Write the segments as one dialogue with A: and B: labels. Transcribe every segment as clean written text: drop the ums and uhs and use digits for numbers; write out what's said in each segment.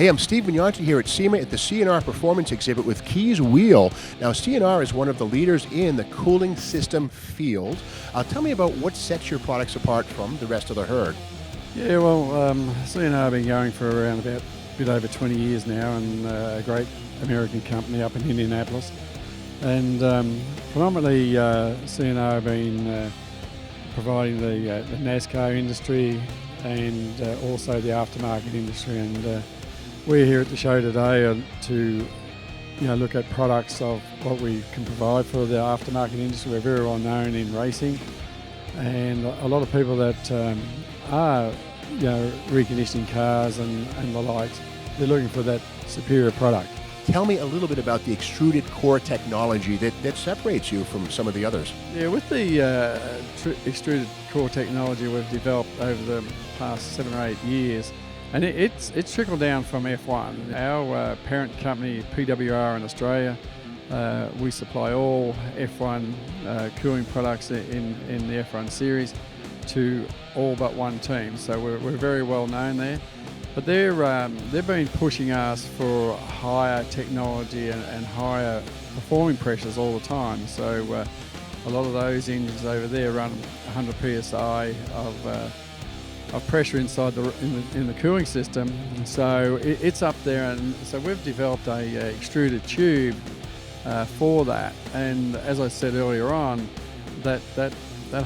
A: Hey, I'm Steve Mignonti here at SEMA at the CNR Performance Exhibit with Keys Wheel. Now, CNR is one of the leaders in the cooling system field. Tell me about what sets your products apart from the rest of the herd.
B: Yeah, well, CNR have been going for around about a bit over 20 years now, and a great American company up in Indianapolis. And predominantly CNR have been providing the NASCAR industry and also the aftermarket industry. And we're here at the show today to look at products of what we can provide for the aftermarket industry. We're very well known in racing, and a lot of people that are reconditioning cars and the likes, they're looking for that superior product.
A: Tell me a little bit about the extruded core technology that separates you from some of the others.
B: Yeah, with the extruded core technology we've developed over the past 7 or 8 years, and it's trickled down from F1. Our parent company, PWR in Australia, we supply all F1 cooling products in the F1 series to all but one team, so we're very well known there. But they've been pushing us for higher technology and higher performing pressures all the time. So a lot of those engines over there run 100 psi of pressure inside in the cooling system. So it's up there, and so we've developed a extruded tube for that. And as I said earlier on, that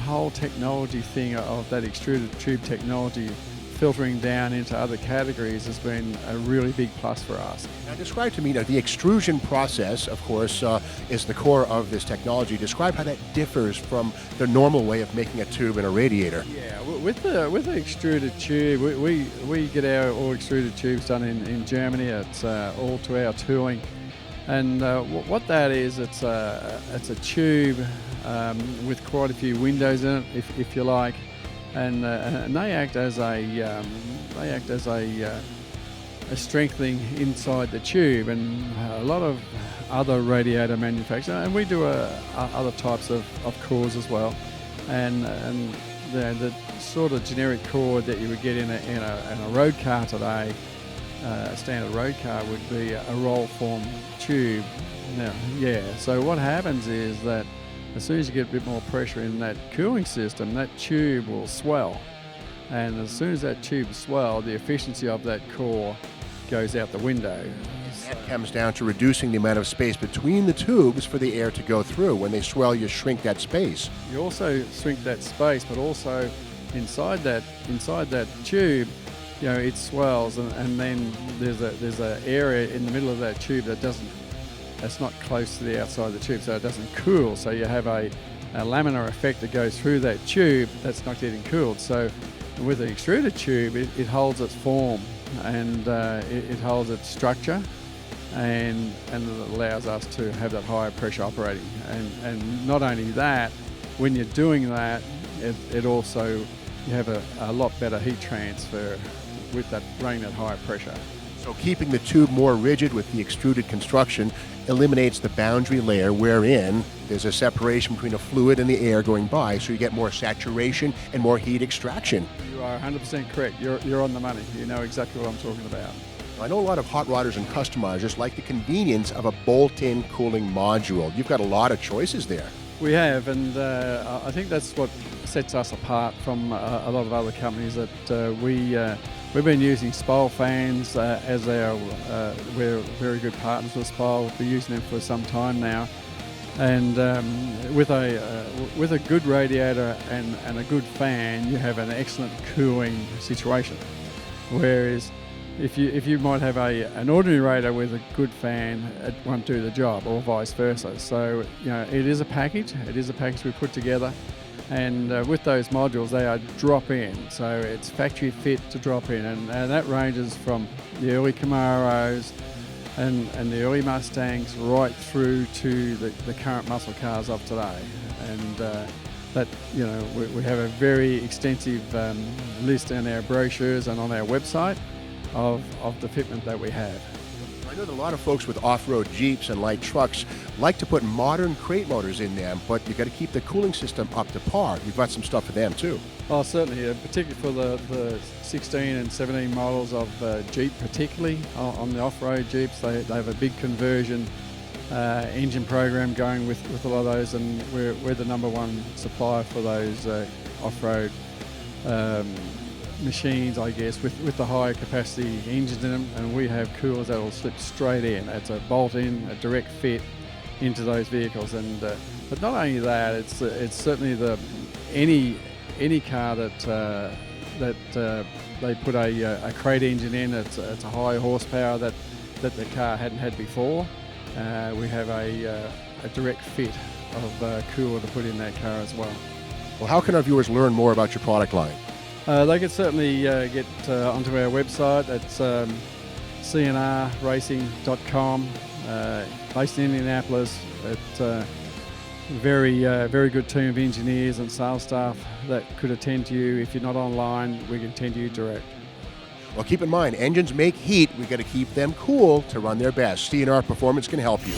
B: whole technology thing of that extruded tube technology filtering down into other categories has been a really big plus for us.
A: Now describe to me, the extrusion process, of course, is the core of this technology. Describe how that differs from the normal way of making a tube and a radiator.
B: Yeah, with the extruded tube, we get our all extruded tubes done in Germany. It's all to our tooling. And what that is, it's a tube with quite a few windows in it, if you like. And they act as a strengthening inside the tube, and a lot of other radiator manufacturers, and we do other types of cores as well. And the sort of generic core that you would get in a road car today, a standard road car, would be a roll form tube. Now, so what happens is that as soon as you get a bit more pressure in that cooling system, that tube will swell. And as soon as that tube swells, the efficiency of that core goes out the window.
A: That comes down to reducing the amount of space between the tubes for the air to go through. When they swell, you shrink that space.
B: You also shrink that space, but also inside that tube, it swells, and then there's an area in the middle of that tube that's not close to the outside of the tube, so it doesn't cool. So you have a laminar effect that goes through that tube that's not getting cooled. So with the extruded tube, it holds its form, and it holds its structure, and it allows us to have that higher pressure operating. And not only that, when you're doing that, it also, you have a lot better heat transfer with that running at higher pressure.
A: So keeping the tube more rigid with the extruded construction eliminates the boundary layer wherein there's a separation between the fluid and the air going by, so you get more saturation and more heat extraction.
B: You are 100% correct. You're on the money. You know exactly what I'm talking about.
A: I know a lot of hot rodders and customizers like the convenience of a bolt-in cooling module. You've got a lot of choices there.
B: We have, and I think that's what sets us apart from a lot of other companies, that we've been using Spol fans as our, we're very good partners with Spol. We've been using them for some time now. And with a good radiator and a good fan, you have an excellent cooling situation. Whereas if you might have an ordinary radiator with a good fan, it won't do the job, or vice versa. So it is a package. It is a package we put together. And with those modules, they are drop-in, so it's factory fit to drop in, and that ranges from the early Camaros and the early Mustangs right through to the current muscle cars of today. And we have a very extensive list in our brochures and on our website of the fitment that we have.
A: I know that a lot of folks with off-road Jeeps and light trucks like to put modern crate motors in them, but you've got to keep the cooling system up to par. You've got some stuff for them too.
B: Oh, certainly, particularly for the 16 and 17 models of Jeep, particularly on the off-road Jeeps, they have a big conversion engine program going with a lot of those, and we're the number one supplier for those off-road machines, I guess, with the higher capacity engines in them, and we have coolers that will slip straight in. It's a bolt-in, a direct fit into those vehicles, and but not only that, it's certainly any car that they put a crate engine in. It's a high horsepower that the car hadn't had before. We have a direct fit of cooler to put in that car as well.
A: Well, how can our viewers learn more about your product line?
B: They can certainly get onto our website. It's cnrracing.com, based in Indianapolis. It's a very good team of engineers and sales staff that could attend to you. If you're not online, we can attend to you direct.
A: Well, keep in mind, engines make heat. We've got to keep them cool to run their best. CNR Performance can help you.